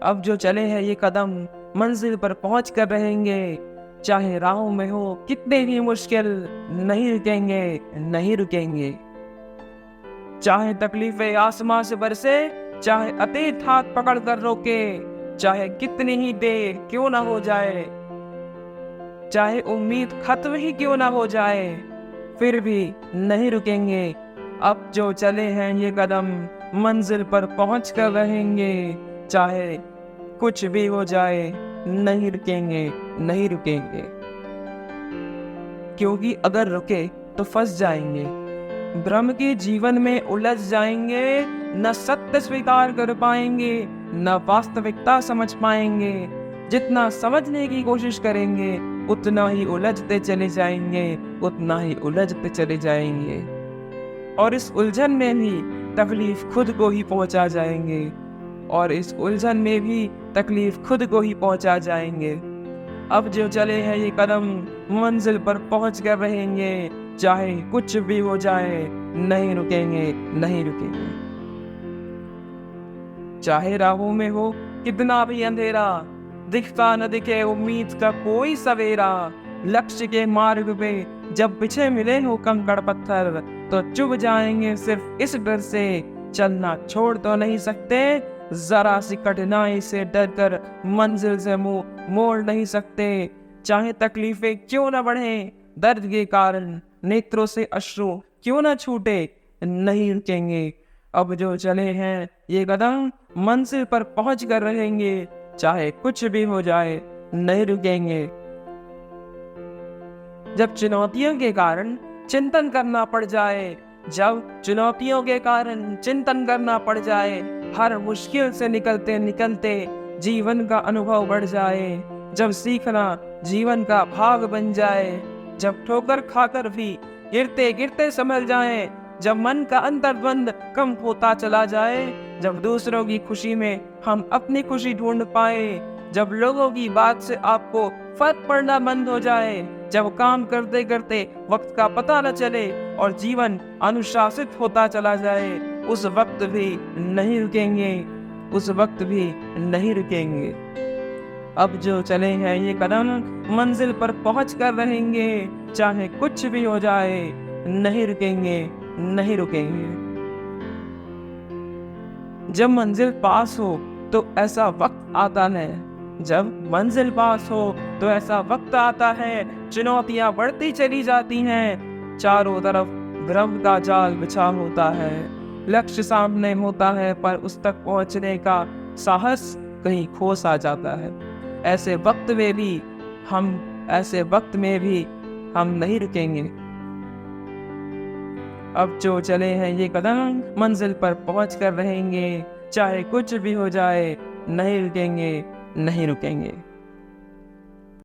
अब जो चले हैं ये कदम मंजिल पर पहुंच कर रहेंगे। चाहे राहों में हो कितने ही मुश्किल, नहीं रुकेंगे, नहीं रुकेंगे। चाहे तकलीफें आसमां से बरसे, चाहे अतीत हाथ पकड़ कर रोके, चाहे कितनी ही देर क्यों ना हो जाए, चाहे उम्मीद खत्म ही क्यों ना हो जाए, फिर भी नहीं रुकेंगे। अब जो चले हैं ये कदम मंजिल पर पहुंच कर रहेंगे। चाहे कुछ भी हो जाए, नहीं रुकेंगे, नहीं रुकेंगे। क्योंकि अगर रुके तो फंस जाएंगे, भ्रम के जीवन में उलझ जाएंगे। न सत्य स्वीकार कर पाएंगे, न वास्तविकता समझ पाएंगे। जितना समझने की कोशिश करेंगे उतना ही उलझते चले जाएंगे, उतना ही उलझते चले जाएंगे। और इस उलझन में भी तकलीफ खुद को ही पहुंचा जाएंगे, और इस उलझन में भी तकलीफ खुद को ही पहुंचा जाएंगे। अब जो चले हैं ये कदम मंजिल पर पहुंच कर रहेंगे। चाहे कुछ भी हो जाए, नहीं रुकेंगे, नहीं रुकेंगे। चाहे राहों में हो कितना भी अंधेरा, दिखता न दिखे उम्मीद का कोई सवेरा। लक्ष्य के मार्ग पे जब पीछे मिले हो कंकड़ पत्थर, तो चुभ जाएंगे सिर्फ इस डर से। चलना छोड़ तो नहीं सकते, जरा सी कठिनाई से डर कर मंजिल से मुंह मोड़ नहीं सकते। चाहे तकलीफें क्यों न बढ़े, दर्द के कारण नेत्रों से अश्रु क्यों न छूटे, नहीं रुकेंगे। अब जो चले हैं ये कदम मंजिल पर पहुंच कर रहेंगे। चाहे कुछ भी हो जाए, नहीं रुकेंगे। जब चुनौतियों के कारण चिंतन करना पड़ जाए, जब चुनौतियों के कारण चिंतन करना पड़ जाए, हर मुश्किल से निकलते निकलते जीवन का अनुभव बढ़ जाए, जब सीखना जीवन का भाग बन जाए, जब ठोकर खाकर भी गिरते गिरते संभल जाए, जब मन का अंतर्द्वंद कम होता चला जाए, जब दूसरों की खुशी में हम अपनी खुशी ढूंढ पाए, जब लोगों की बात से आपको फर्क पड़ना बंद हो जाए, जब काम करते करते वक्त का पता न चले और जीवन अनुशासित होता चला जाए, उस वक्त भी नहीं रुकेंगे, उस वक्त भी नहीं रुकेंगे। अब जो चले हैं ये कदम मंजिल पर पहुंच कर रहेंगे। चाहे कुछ भी हो जाए, नहीं रुकेंगे, नहीं रुकेंगे। जब मंजिल पास हो तो ऐसा वक्त आता है, जब मंजिल पास हो तो ऐसा वक्त आता है, चुनौतियां बढ़ती चली जाती हैं, चारों तरफ भ्रम का जाल बिछा होता है, लक्ष्य सामने होता है पर उस तक पहुंचने का साहस कहीं खो सा जाता है। ऐसे वक्त में भी हम नहीं रुकेंगे। अब जो चले हैं ये कदम मंजिल पर पहुंच कर रहेंगे। चाहे कुछ भी हो जाए, नहीं रुकेंगे, नहीं रुकेंगे।